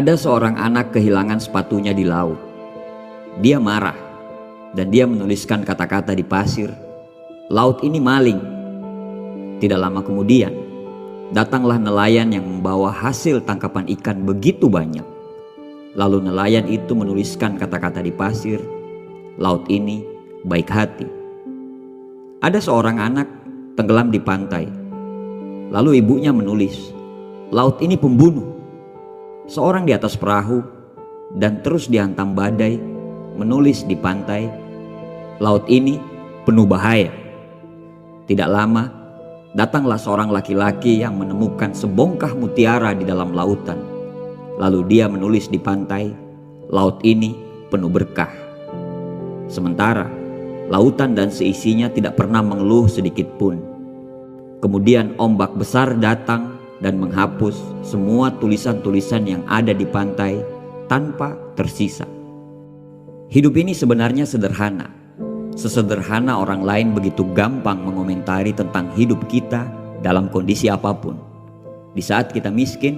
Ada seorang anak kehilangan sepatunya di laut. Dia marah dan dia menuliskan kata-kata di pasir, "Laut ini maling." Tidak lama kemudian, datanglah nelayan yang membawa hasil tangkapan ikan begitu banyak. Lalu nelayan itu menuliskan kata-kata di pasir, "Laut ini baik hati." Ada seorang anak tenggelam di pantai. Lalu ibunya menulis, "Laut ini pembunuh." Seorang di atas perahu dan terus dihantam badai menulis di pantai, "Laut ini penuh bahaya." Tidak lama, datanglah seorang laki-laki yang menemukan sebongkah mutiara di dalam lautan. Lalu dia menulis di pantai, "Laut ini penuh berkah." Sementara lautan dan seisinya tidak pernah mengeluh sedikit pun. Kemudian ombak besar datang dan menghapus semua tulisan-tulisan yang ada di pantai tanpa tersisa. Hidup ini sebenarnya sederhana. Sesederhana orang lain begitu gampang mengomentari tentang hidup kita dalam kondisi apapun. Di saat kita miskin,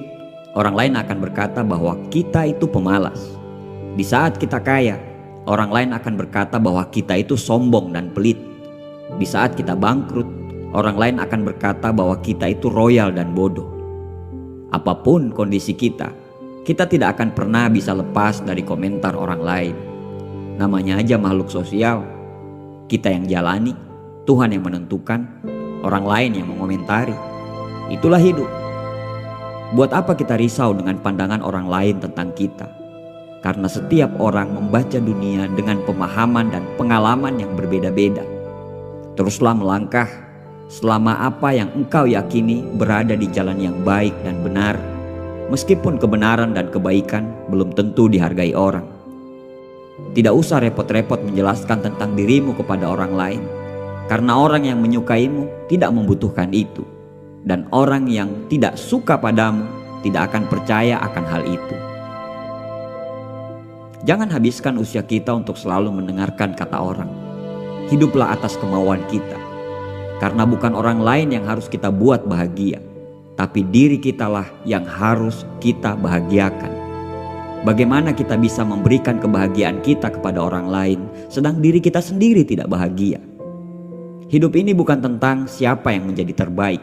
orang lain akan berkata bahwa kita itu pemalas. Di saat kita kaya, orang lain akan berkata bahwa kita itu sombong dan pelit. Di saat kita bangkrut, orang lain akan berkata bahwa kita itu royal dan bodoh. Apapun kondisi kita tidak akan pernah bisa lepas dari komentar orang lain. Namanya aja makhluk sosial. Kita yang jalani, Tuhan yang menentukan, orang lain yang mengomentari. Itulah hidup. Buat apa kita risau dengan pandangan orang lain tentang kita? Karena setiap orang membaca dunia dengan pemahaman dan pengalaman yang berbeda-beda. Teruslah melangkah selama apa yang engkau yakini berada di jalan yang baik dan benar, meskipun kebenaran dan kebaikan belum tentu dihargai orang. Tidak usah repot-repot menjelaskan tentang dirimu kepada orang lain, karena orang yang menyukaimu tidak membutuhkan itu, dan orang yang tidak suka padamu tidak akan percaya akan hal itu. Jangan habiskan usia kita untuk selalu mendengarkan kata orang. Hiduplah atas kemauan kita. Karena bukan orang lain yang harus kita buat bahagia, tapi diri kitalah yang harus kita bahagiakan. Bagaimana kita bisa memberikan kebahagiaan kita kepada orang lain, sedang diri kita sendiri tidak bahagia? Hidup ini bukan tentang siapa yang menjadi terbaik,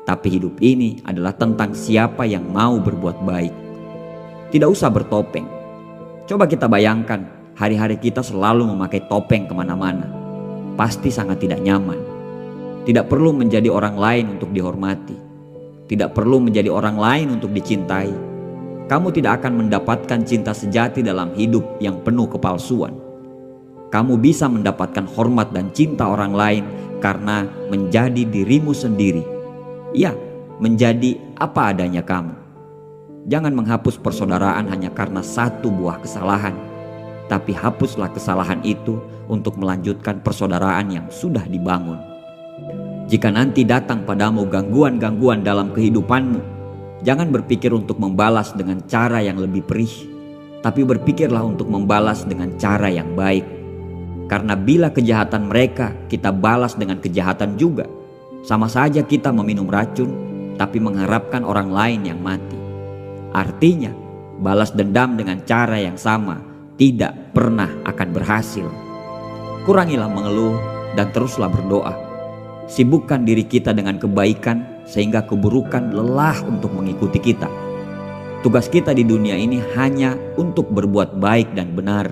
tapi hidup ini adalah tentang siapa yang mau berbuat baik. Tidak usah bertopeng. Coba kita bayangkan, hari-hari kita selalu memakai topeng kemana-mana. Pasti sangat tidak nyaman. Tidak perlu menjadi orang lain untuk dihormati. Tidak perlu menjadi orang lain untuk dicintai. Kamu tidak akan mendapatkan cinta sejati dalam hidup yang penuh kepalsuan. Kamu bisa mendapatkan hormat dan cinta orang lain karena menjadi dirimu sendiri. Ya, menjadi apa adanya kamu. Jangan menghapus persaudaraan hanya karena satu buah kesalahan. Tapi hapuslah kesalahan itu untuk melanjutkan persaudaraan yang sudah dibangun. Jika nanti datang padamu gangguan-gangguan dalam kehidupanmu, jangan berpikir untuk membalas dengan cara yang lebih perih, tapi berpikirlah untuk membalas dengan cara yang baik. Karena bila kejahatan mereka kita balas dengan kejahatan juga, sama saja kita meminum racun, tapi mengharapkan orang lain yang mati. Artinya, balas dendam dengan cara yang sama tidak pernah akan berhasil. Kurangilah mengeluh dan teruslah berdoa. Sibukkan diri kita dengan kebaikan sehingga keburukan lelah untuk mengikuti kita. Tugas kita di dunia ini hanya untuk berbuat baik dan benar,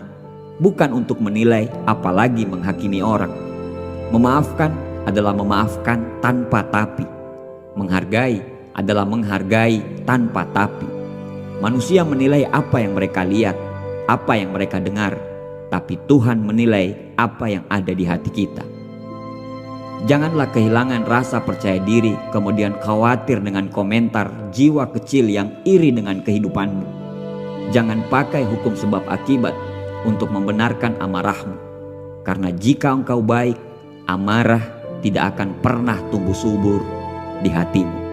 bukan untuk menilai apalagi menghakimi orang. Memaafkan adalah memaafkan tanpa tapi. Menghargai adalah menghargai tanpa tapi. Manusia menilai apa yang mereka lihat, apa yang mereka dengar, tapi Tuhan menilai apa yang ada di hati kita. Janganlah kehilangan rasa percaya diri kemudian khawatir dengan komentar jiwa kecil yang iri dengan kehidupanmu. Jangan pakai hukum sebab akibat untuk membenarkan amarahmu. Karena jika engkau baik, amarah tidak akan pernah tumbuh subur di hatimu.